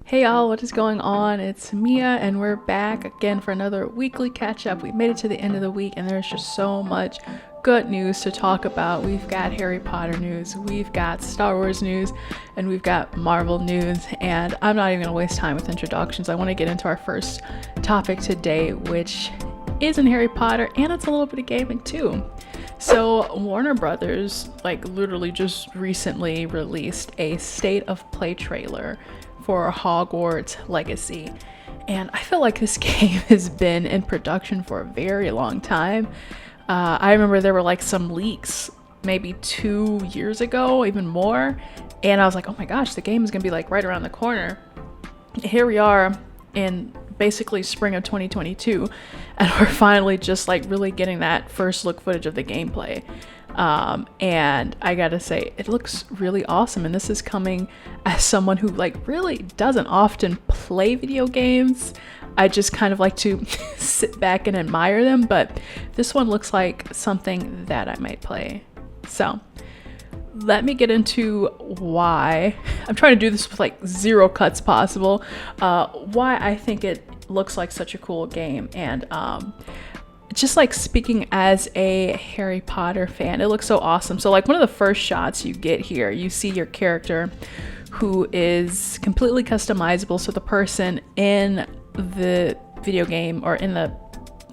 Hey y'all, what is going on? It's Mia and we're back again for another weekly catch up. We made it to the end of the week and there's just so much good news to talk about. We've got Harry Potter news, we've got Star Wars news, and we've got Marvel news. And I'm not even gonna waste time with introductions. I want to get into our first topic today, which isn't Harry Potter, and it's a little bit of gaming too. So Warner Brothers literally just recently released a state of play trailer for Hogwarts Legacy, and I feel like this game has been in production for a very long time. I remember there were some leaks maybe 2 years ago, even more, and I was like, oh my gosh, the game is gonna be right around the corner. Here we are in basically spring of 2022, and we're finally just really getting that first look footage of the gameplay. And I gotta say, it looks really awesome, and this is coming as someone who really doesn't often play video games. I just kind of like to sit back and admire them, but this one looks like something that I might play. So let me get into why I'm trying to do this with zero cuts possible, why I think it looks like such a cool game. And just speaking as a Harry Potter fan, it looks so awesome. So one of the first shots you get here, you see your character who is completely customizable. So the person in the video game or in the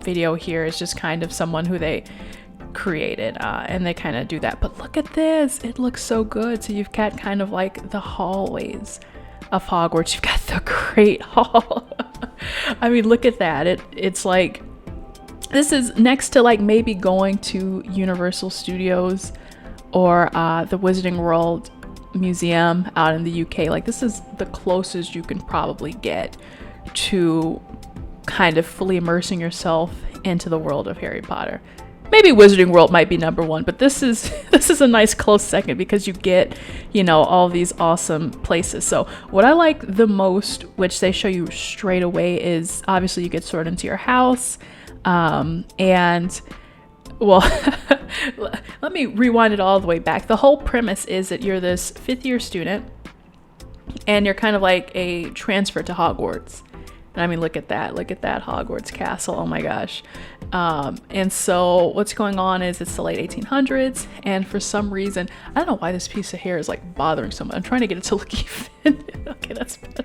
video here is just kind of someone who they created, and they kind of do that. But look at this, it looks so good. So you've got kind of the hallways of Hogwarts. You've got the Great Hall. I mean, look at that. It's this is next to maybe going to Universal Studios or the Wizarding World Museum out in the UK. This is the closest you can probably get to kind of fully immersing yourself into the world of Harry Potter. Maybe Wizarding World might be number one, but this is a nice close second because you get, all these awesome places. So what I like the most, which they show you straight away, is obviously you get sorted into your house. And well, let me rewind it all the way back. The whole premise is that you're this fifth year student and you're kind of a transfer to Hogwarts. And I mean, look at that Hogwarts castle. Oh my gosh. And so what's going on is it's the late 1800s, and for some reason, I don't know why this piece of hair is bothering someone. I'm trying to get it to look even. Okay, that's better.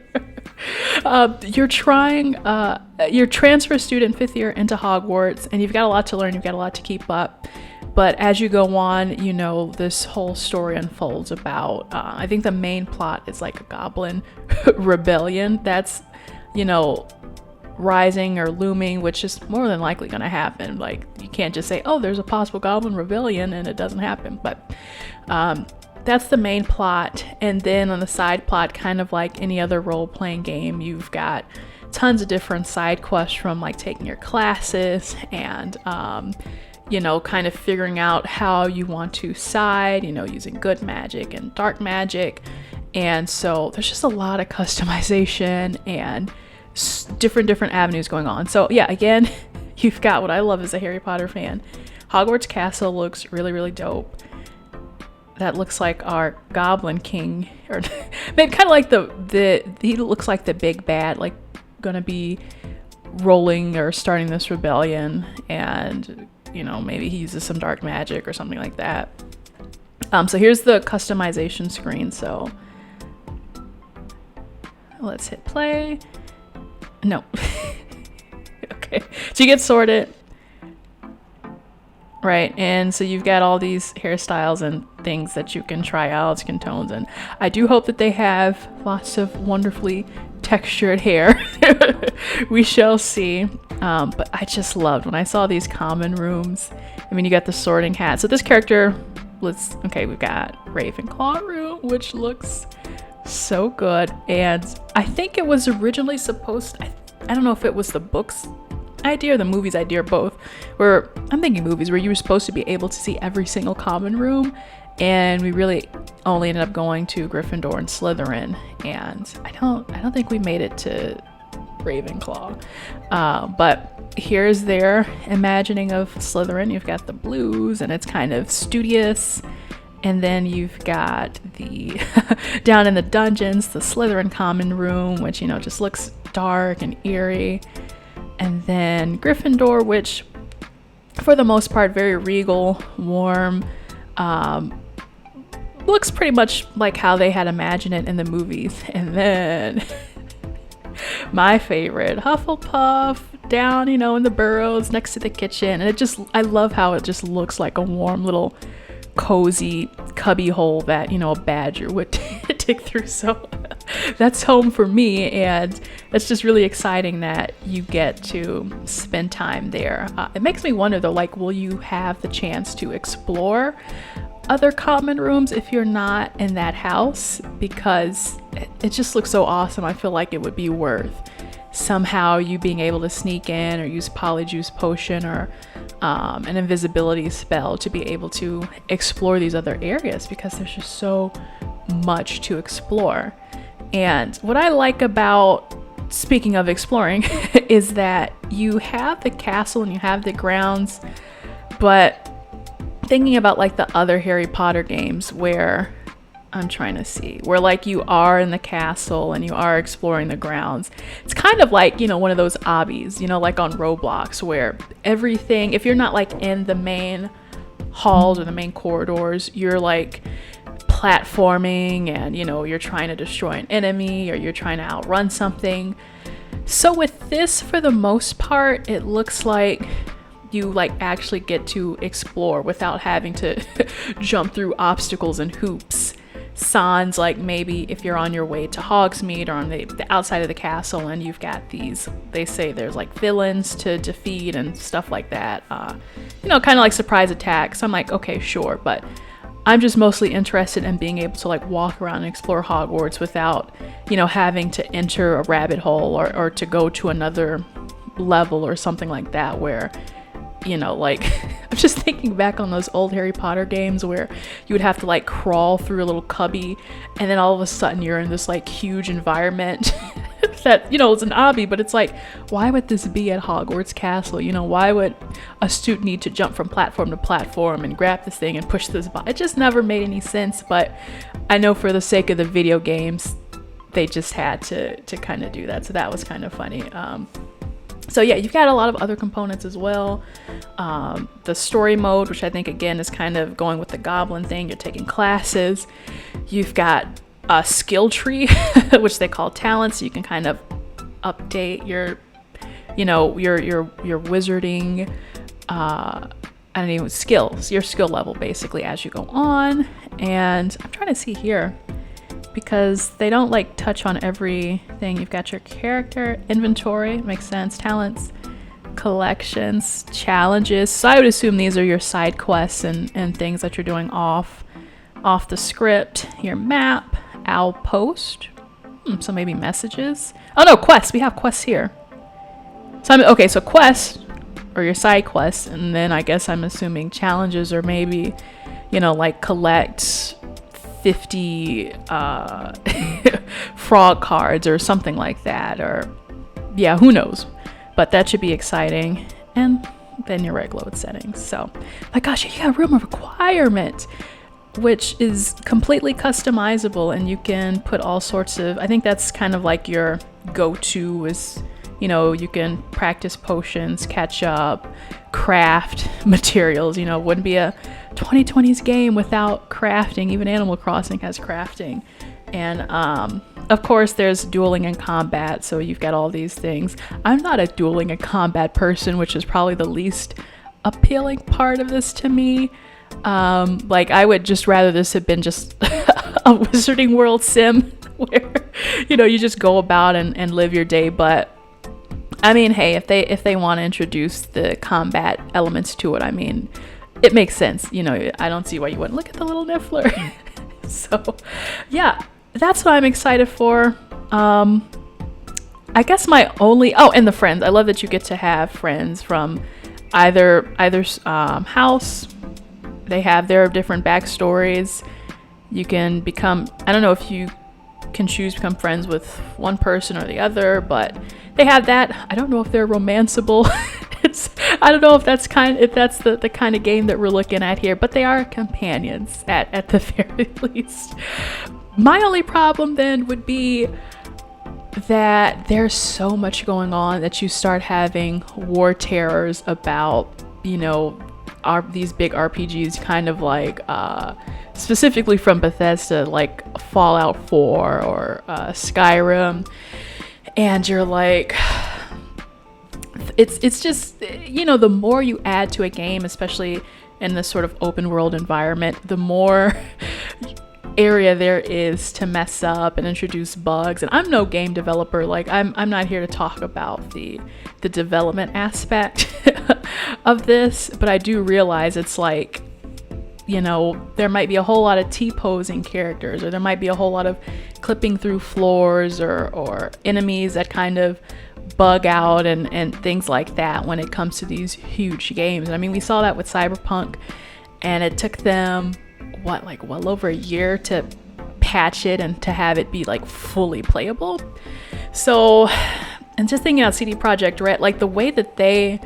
You're transfer student fifth year into Hogwarts, and you've got a lot to learn, you've got a lot to keep up. But as you go on, this whole story unfolds about, I think the main plot is a goblin rebellion that's, rising or looming, which is more than likely going to happen. You can't just say, oh, there's a possible goblin rebellion and it doesn't happen. But that's the main plot. And then on the side plot, kind of like any other role-playing game, you've got tons of different side quests, from taking your classes and kind of figuring out how you want to side, using good magic and dark magic. And so there's just a lot of customization and different avenues going on. So yeah, again, you've got what I love as a Harry Potter fan. Hogwarts Castle looks really, really dope. That looks like our Goblin King, or maybe kind of he looks like the big bad, gonna be rolling or starting this rebellion, and maybe he uses some dark magic or something like that. So here's the customization screen. So let's hit play. No. Okay. So you get sorted. Right. And so you've got all these hairstyles and things that you can try out, skin tones. And I do hope that they have lots of wonderfully textured hair. We shall see. But I just loved when I saw these common rooms. I mean, you got the sorting hat. So this character, we've got Ravenclaw room, which looks so good. And I think it was originally supposed, I don't know if it was the books idea or the movies idea or both, where I'm thinking movies, where you were supposed to be able to see every single common room, and we really only ended up going to Gryffindor and Slytherin, and I don't think we made it to Ravenclaw. But here's their imagining of Slytherin. You've got the blues, and it's kind of studious And then you've got the down in the dungeons, the Slytherin common room, which, you know, just looks dark and eerie. And then Gryffindor, which for the most part, very regal, warm, looks pretty much like how they had imagined it in the movies. And then my favorite, Hufflepuff, down, you know, in the burrows next to the kitchen. And I love how it just looks like a warm little cozy cubby hole that, you know, a badger would dig through. So that's home for me, and it's just really exciting that you get to spend time there. It makes me wonder though, like, will you have the chance to explore other common rooms if you're not in that house? Because it just looks so awesome. I feel like it would be worth somehow you being able to sneak in or use Polyjuice Potion or an invisibility spell to be able to explore these other areas, because there's just so much to explore. And what I like about, speaking of exploring, is that you have the castle and you have the grounds, but thinking about like the other Harry Potter games where like you are in the castle and you are exploring the grounds. It's kind of like, you know, one of those obbies, you know, like on Roblox, where everything, if you're not like in the main halls or the main corridors, you're like platforming and, you know, you're trying to destroy an enemy or you're trying to outrun something. So with this, for the most part, it looks like you like actually get to explore without having to jump through obstacles and hoops. Sans like maybe if you're on your way to Hogsmeade or on the outside of the castle and you've got these, they say there's like villains to defeat and stuff like that, you know, kind of like surprise attacks. I'm like, okay, sure, but I'm just mostly interested in being able to like walk around and explore Hogwarts without, you know, having to enter a rabbit hole or to go to another level or something like that, where, you know, like I'm just thinking back on those old Harry Potter games where you would have to like crawl through a little cubby and then all of a sudden you're in this like huge environment that, you know, it's an obby, but it's like, why would this be at Hogwarts Castle? You know, why would a student need to jump from platform to platform and grab this thing and push this button? It just never made any sense, but I know for the sake of the video games, they just had to kind of do that. So that was kind of funny. So yeah, you've got a lot of other components as well. The story mode, which I think again is kind of going with the goblin thing. You're taking classes. You've got a skill tree, which they call talents. So you can kind of update your, you know, your wizarding, skills, your skill level basically as you go on. And I'm trying to see here, because they don't like touch on everything. You've got your character, inventory, makes sense, talents, collections, challenges. So I would assume these are your side quests and things that you're doing off the script. Your map, outpost, so maybe messages. Oh no, quests. We have quests here. So quests or your side quests, and then I guess I'm assuming challenges, or maybe, you know, like collect 50 frog cards or something like that, or yeah, who knows, but that should be exciting. And then your reg load settings. So my gosh, you got room of requirement, which is completely customizable, and you can put all sorts of, I think that's kind of like your go-to is, you know, you can practice potions, catch up, craft materials. You know, wouldn't be a 2020s game without crafting. Even Animal Crossing has crafting. And of course there's dueling and combat, so you've got all these things. I'm not a dueling and combat person, which is probably the least appealing part of this to me. Like I would just rather this had been just a Wizarding World sim where, you know, you just go about and live your day. But I mean, hey, if they want to introduce the combat elements to it, I mean, it makes sense. You know, I don't see why you wouldn't. Look at the little Niffler. So yeah, that's what I'm excited for. I guess my only, and the friends. I love that you get to have friends from either house. They have their different backstories. You can become, I don't know if you can choose to become friends with one person or the other, but they have that. I don't know if they're romanceable. I don't know if that's the kind of game that we're looking at here, but they are companions at the very least. My only problem then would be that there's so much going on that you start having war terrors about, these big RPGs, kind of like specifically from Bethesda, like Fallout 4 or Skyrim, and you're like, it's just, the more you add to a game, especially in this sort of open world environment, the more area there is to mess up and introduce bugs. And I'm no game developer, like I'm not here to talk about the development aspect of this, but I do realize it's like, there might be a whole lot of T-posing characters, or there might be a whole lot of clipping through floors, or enemies that kind of bug out and things like that when it comes to these huge games. And I mean, we saw that with Cyberpunk, and it took them well over a year to patch it and to have it be like fully playable. So, and just thinking about CD Projekt Red, like the way that they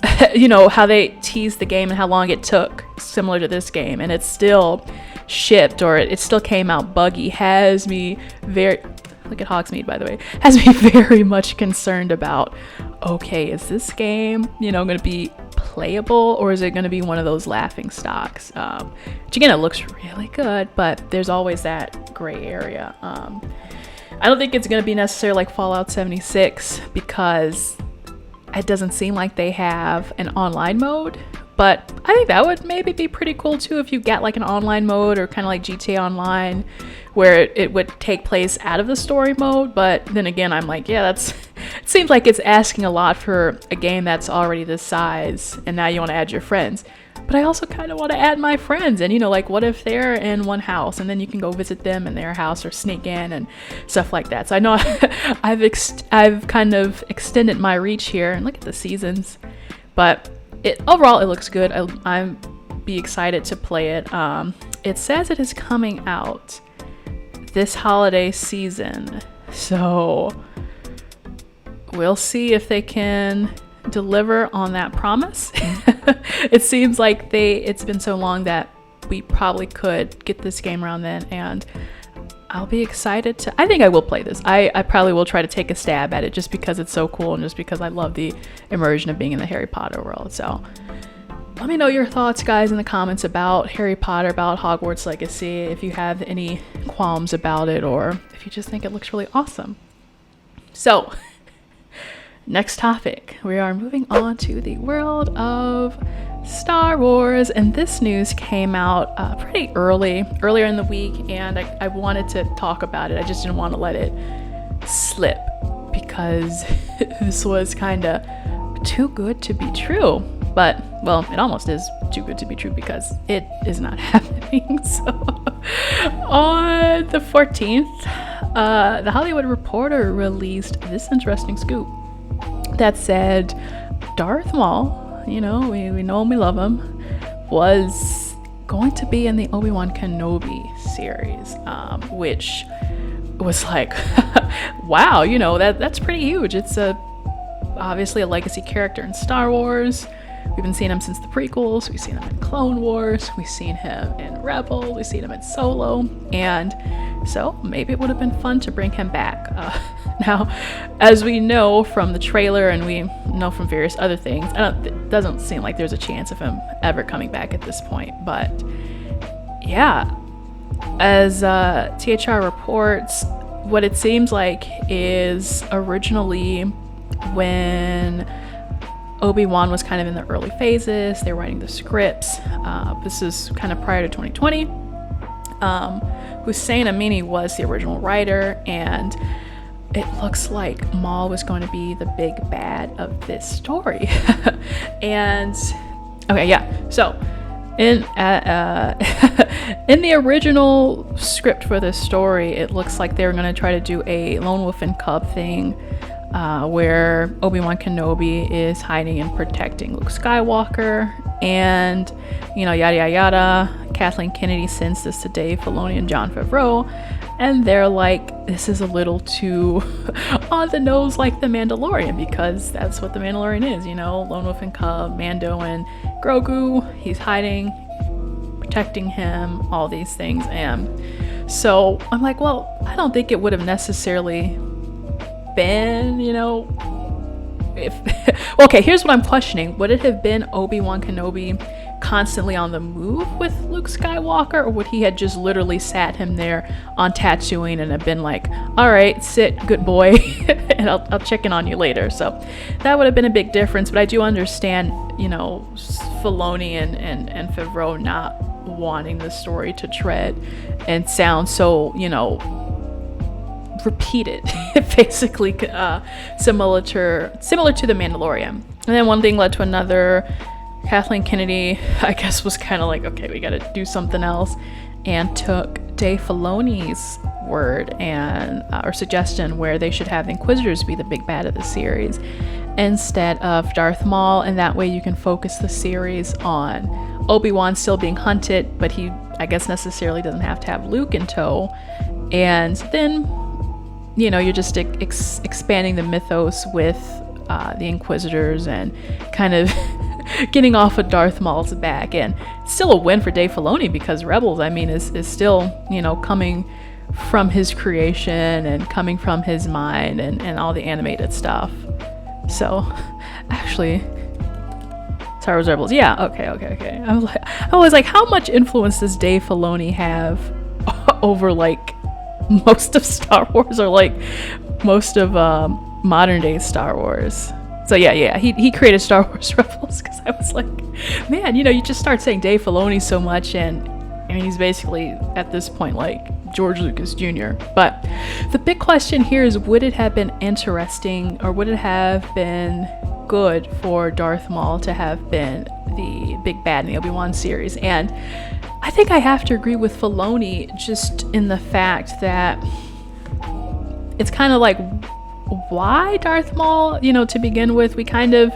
how they teased the game and how long it took, similar to this game, and it still shipped, or it still came out buggy, has me very, look at Hogsmeade by the way, has me very much concerned about, okay, is this game going to be playable, or is it going to be one of those laughing stocks, which again, it looks really good, but there's always that gray area. I don't think it's going to be necessarily like Fallout 76, because it doesn't seem like they have an online mode, but I think that would maybe be pretty cool too if you get like an online mode, or kind of like GTA Online, where it would take place out of the story mode. But then again, I'm like, yeah, it seems like it's asking a lot for a game that's already this size, and now you want to add your friends. But I also kind of want to add my friends, and like, what if they're in one house and then you can go visit them in their house, or sneak in and stuff like that. So I know I've kind of extended my reach here, and look at the seasons, but overall it looks good. I'm be excited to play it. It says it is coming out this holiday season, so we'll see if they can deliver on that promise. It seems like it's been so long that we probably could get this game around then, and I'll be excited to, I think I will play this. I probably will try to take a stab at it, just because it's so cool, and just because I love the immersion of being in the Harry Potter world. So let me know your thoughts, guys, in the comments about Harry Potter, about Hogwarts Legacy, if you have any qualms about it, or if you just think it looks really awesome. So next topic, we are moving on to the world of Star Wars, and this news came out pretty earlier in the week, and I wanted to talk about it. I just didn't want to let it slip, because this was kind of too good to be true. But, well, it almost is too good to be true, because it is not happening. So on the 14th, the Hollywood Reporter released this interesting scoop that said Darth Maul, we know him, we love him, was going to be in the Obi-Wan Kenobi series, which was like, wow, that's pretty huge. It's obviously a legacy character in Star Wars. We've been seeing him since the prequels. We've seen him in Clone Wars. We've seen him in Rebel. We've seen him in Solo. And so maybe it would have been fun to bring him back. Now, as we know from the trailer, and we know from various other things, it doesn't seem like there's a chance of him ever coming back at this point. But yeah, as THR reports, what it seems like is originally when Obi-Wan was kind of in the early phases, they were writing the scripts. This is kind of prior to 2020. Hussein Amini was the original writer, and it looks like Maul was going to be the big bad of this story. And okay, yeah. So in the original script for this story, it looks like they were going to try to do a Lone Wolf and Cub thing, where Obi-Wan Kenobi is hiding and protecting Luke Skywalker, and yada yada yada. Kathleen Kennedy sends this to Dave Filoni and Jon Favreau, And they're like, this is a little too on the nose like The Mandalorian, because that's what The Mandalorian is, you know, lone wolf and cub, Mando and Grogu. He's hiding, protecting him, all these things. And so I'm like, well, I don't think it would have necessarily been, you know, if well, okay, here's what I'm questioning. Would it have been Obi-Wan Kenobi constantly on the move with Luke Skywalker, or would he had just literally sat him there on Tatooine and have been like, all right, sit, good boy, and I'll check in on you later? So that would have been a big difference. But I do understand, you know, Filoni and Favreau not wanting the story to tread and sound so, you know, repeated, basically similar to The Mandalorian. And then one thing led to another. Kathleen Kennedy, I guess, was kind of like, okay, we got to do something else, and took Dave Filoni's word and or suggestion where they should have the Inquisitors be the big bad of the series instead of Darth Maul, and that way you can focus the series on Obi-Wan still being hunted, but he, I guess, necessarily doesn't have to have Luke in tow. And then, you know, you're just expanding the mythos with the Inquisitors and kind of getting off of Darth Maul's back. And it's still a win for Dave Filoni, because Rebels, I mean, is still, you know, coming from his creation and coming from his mind and all the animated stuff. So actually, Star Wars Rebels, yeah, okay. I was like, how much influence does Dave Filoni have over like most of Star Wars, or like most of modern day Star Wars? So yeah, he created Star Wars Rebels, because I was like, man, you know, you just start saying Dave Filoni so much, and I mean, he's basically at this point like George Lucas Jr. But the big question here is, would it have been interesting, or would it have been good for Darth Maul to have been the big bad in the Obi-Wan series? And I think I have to agree with Filoni, just in the fact that it's kind of like, why Darth Maul, you know, to begin with? We kind of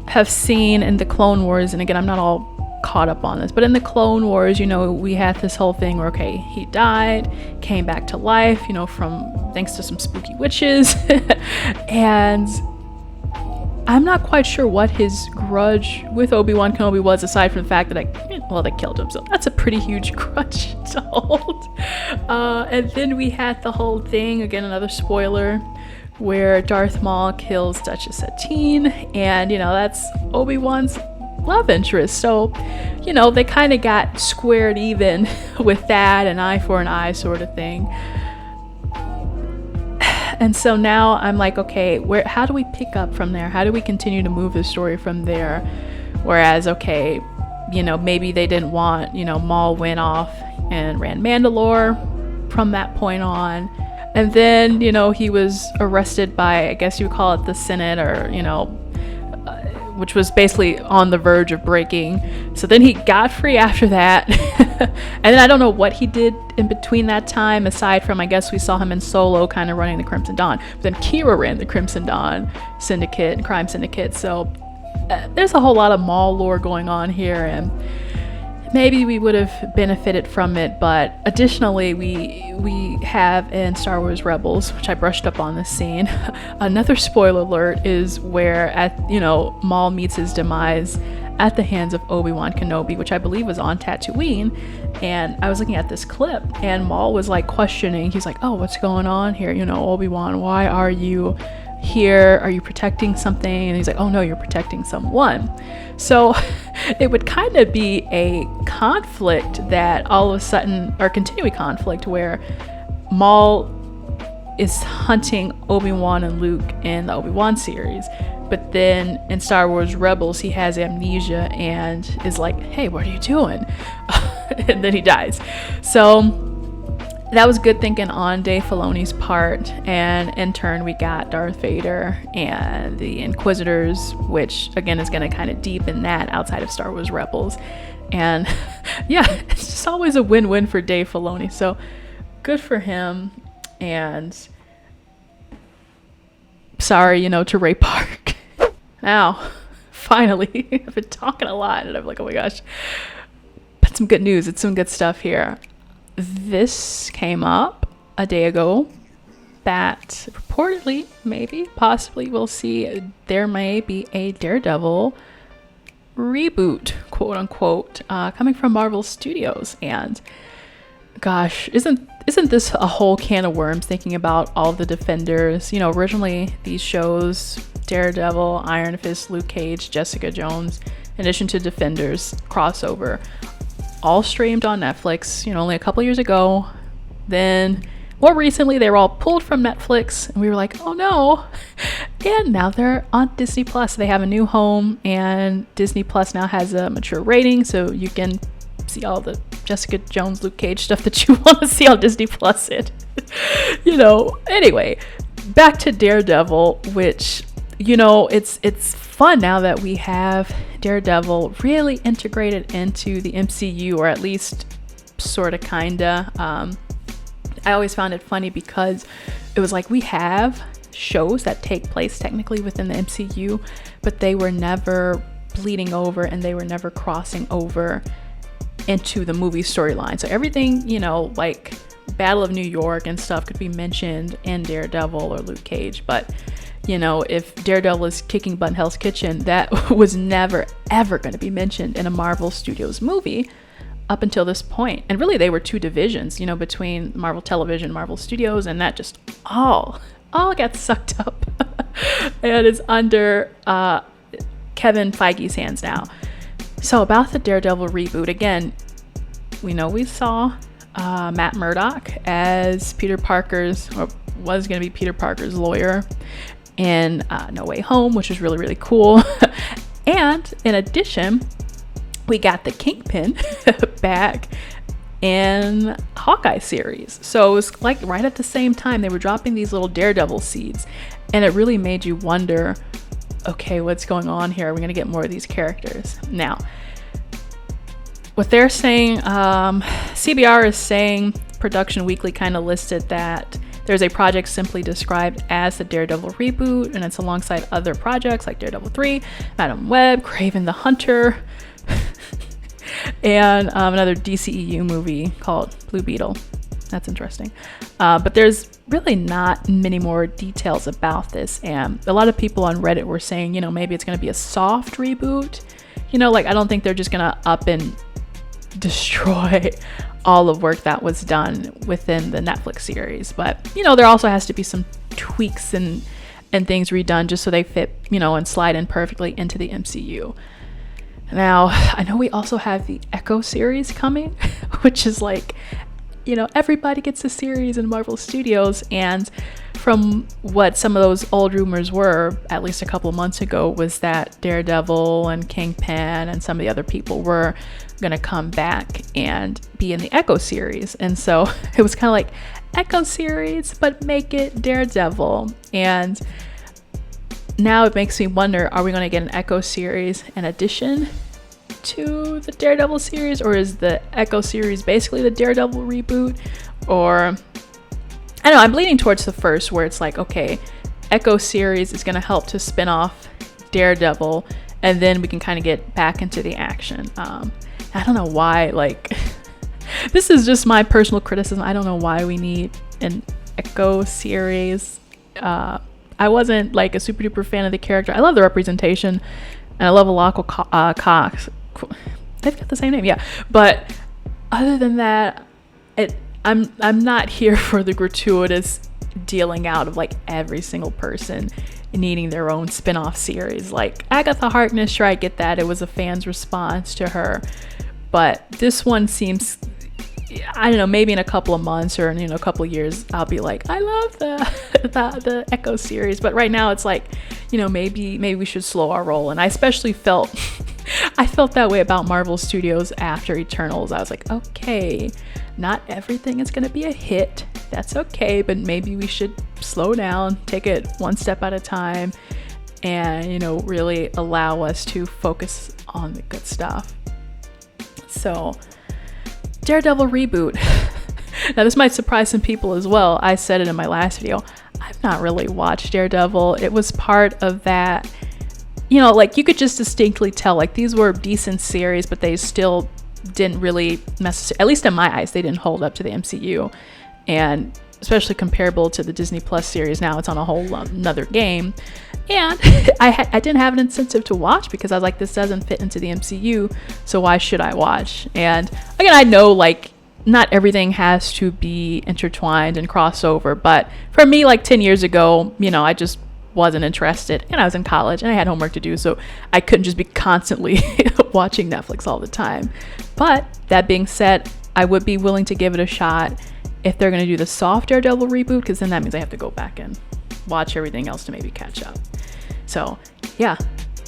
have seen in the Clone Wars, and again, I'm not all caught up on this, but in the Clone Wars, you know, we had this whole thing where, okay, he died, came back to life, you know, from thanks to some spooky witches. And I'm not quite sure what his grudge with Obi-Wan Kenobi was, aside from the fact that they killed him, so that's a pretty huge grudge to hold. And then we had the whole thing, again, another spoiler, where Darth Maul kills Duchess Satine, and, you know, that's Obi-Wan's love interest. So, you know, they kind of got squared even with that, an eye for an eye sort of thing. And so now I'm like, okay, how do we pick up from there? How do we continue to move the story from there? Whereas, okay, you know, maybe they didn't want, you know, Maul went off and ran Mandalore from that point on. And then, you know, he was arrested by, I guess you would call it the Senate, or, you know, which was basically on the verge of breaking. So then he got free after that. And then I don't know what he did in between that time, aside from, I guess we saw him in Solo kind of running the Crimson Dawn. But then Kira ran the Crimson Dawn Syndicate, Crime Syndicate. So there's a whole lot of Maul lore going on here, and maybe we would have benefited from it. But additionally, we have in Star Wars Rebels, which I brushed up on this scene, another spoiler alert is where Maul meets his demise at the hands of Obi-Wan Kenobi, which I believe was on Tatooine. And I was looking at this clip, and Maul was like questioning. He's like, "Oh, what's going on here? You know, Obi-Wan, why are you here? Are you protecting something?" And he's like, "Oh no, you're protecting someone." So it would kind of be a conflict that all of a sudden, or continuing conflict, where Maul is hunting Obi-Wan and Luke in the Obi-Wan series, but then in Star Wars Rebels he has amnesia and is like, "Hey, what are you doing?" And then he dies. So that was good thinking on Dave Filoni's part, and in turn we got Darth Vader and the Inquisitors, which again is going to kind of deepen that outside of Star Wars Rebels. And yeah, it's just always a win-win for Dave Filoni, so good for him. And sorry, to Ray Park. Now, finally, I've been talking a lot, and I'm like, oh my gosh, but some good news. It's some good stuff here. This came up a day ago that reportedly, maybe, possibly, we'll see there may be a Daredevil reboot, quote unquote, coming from Marvel Studios. And gosh, isn't this a whole can of worms, thinking about all the Defenders? You know, originally these shows, Daredevil, Iron Fist, Luke Cage, Jessica Jones, in addition to Defenders crossover, all streamed on Netflix, you know, only a couple years ago. Then more recently they were all pulled from Netflix, and we were like, oh no. And now they're on Disney Plus. They have a new home, and Disney Plus now has a mature rating, so you can see all the Jessica Jones, Luke Cage stuff that you want to see on Disney Plus. You know, anyway, back to Daredevil, which, you know, it's fun now that we have Daredevil really integrated into the MCU, or at least sort of kinda. I always found it funny because it was like, we have shows that take place technically within the MCU, but they were never bleeding over and they were never crossing over into the movie storyline. So everything, you know, like Battle of New York and stuff could be mentioned in Daredevil or Luke Cage, but you know, if Daredevil is kicking butt in Hell's Kitchen, that was never ever going to be mentioned in a Marvel Studios movie up until this point. And really they were two divisions, you know, between Marvel Television, Marvel Studios, and that just all got sucked up and it's under Kevin Feige's hands now. So about the Daredevil reboot, again, we know we saw Matt Murdock as Peter Parker's, or was going to be Peter Parker's lawyer in No Way Home, which is really, really cool. And in addition, we got the Kingpin back in Hawkeye series. So it was like right at the same time they were dropping these little Daredevil seeds, and it really made you wonder, okay, what's going on here? Are we going to get more of these characters? Now, what they're saying, CBR is saying, Production Weekly kind of listed that there's a project simply described as the Daredevil reboot, and it's alongside other projects like Daredevil 3, Madam Web, Kraven the Hunter, and another DCEU movie called Blue Beetle. That's interesting. But there's really not many more details about this. And a lot of people on Reddit were saying, you know, maybe it's going to be a soft reboot. You know, like, I don't think they're just going to up and destroy all of work that was done within the Netflix series. But, you know, there also has to be some tweaks and things redone just so they fit, you know, and slide in perfectly into the MCU. Now, I know we also have the Echo series coming, which is like, you know, everybody gets a series in Marvel Studios. And from what some of those old rumors were, at least a couple of months ago, was that Daredevil and Kingpin and some of the other people were going to come back and be in the Echo series. And so it was kind of like Echo series, but make it Daredevil. And now it makes me wonder, are we going to get an Echo series in addition to the Daredevil series, or is the Echo series basically the Daredevil reboot? Or I don't know, I'm leaning towards the first, where it's like, okay, Echo series is going to help to spin off Daredevil, and then we can kind of get back into the action. I don't know why, like, this is just my personal criticism. I don't know why we need an Echo series. I wasn't like a super duper fan of the character. I love the representation, and I love Alako Cox. They've got the same name, yeah. But other than that, I'm not here for the gratuitous dealing out of like every single person needing their own spin-off series. Like Agatha Harkness, sure, I get that. It was a fan's response to her. But this one seems, I don't know, maybe in a couple of months or in a couple of years, I'll be like, I love the Echo series. But right now it's like, maybe we should slow our roll. And I especially felt that way about Marvel Studios after Eternals. I was like, okay, not everything is going to be a hit. That's okay, but maybe we should slow down, take it one step at a time, and, really allow us to focus on the good stuff. So, Daredevil reboot. Now, this might surprise some people as well. I said it in my last video. I've not really watched Daredevil. It was part of that, like you could just distinctly tell, like these were decent series, but they still didn't really necessarily, at least in my eyes, they didn't hold up to the MCU. And especially comparable to the Disney Plus series. Now it's on a whole another game. And I didn't have an incentive to watch because I was like, this doesn't fit into the MCU, so why should I watch? And again, I know like not everything has to be intertwined and crossover, but for me, like 10 years ago, you know, I just wasn't interested, and I was in college and I had homework to do, so I couldn't just be constantly watching Netflix all the time. But that being said, I would be willing to give it a shot if they're going to do the soft Daredevil reboot, because then that means I have to go back and watch everything else to maybe catch up. So yeah,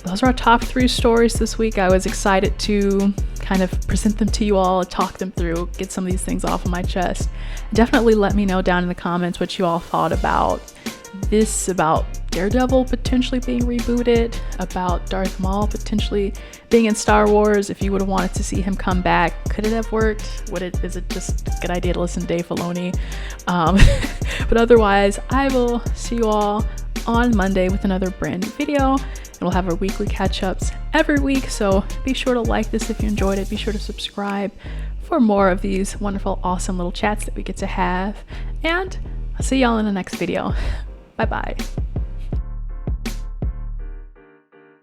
those are our top 3 stories this week. I was excited to kind of present them to you all, talk them through, get some of these things off of my chest. Definitely let me know down in the comments what you all thought about this, about Daredevil potentially being rebooted, about Darth Maul potentially being in Star Wars. If you would have wanted to see him come back, could it have worked? Is it just a good idea to listen to Dave Filoni? But otherwise, I will see you all on Monday with another brand new video, and we'll have our weekly catch-ups every week. So be sure to like this if you enjoyed it. Be sure to subscribe for more of these wonderful, awesome little chats that we get to have, and I'll see y'all in the next video. Bye bye.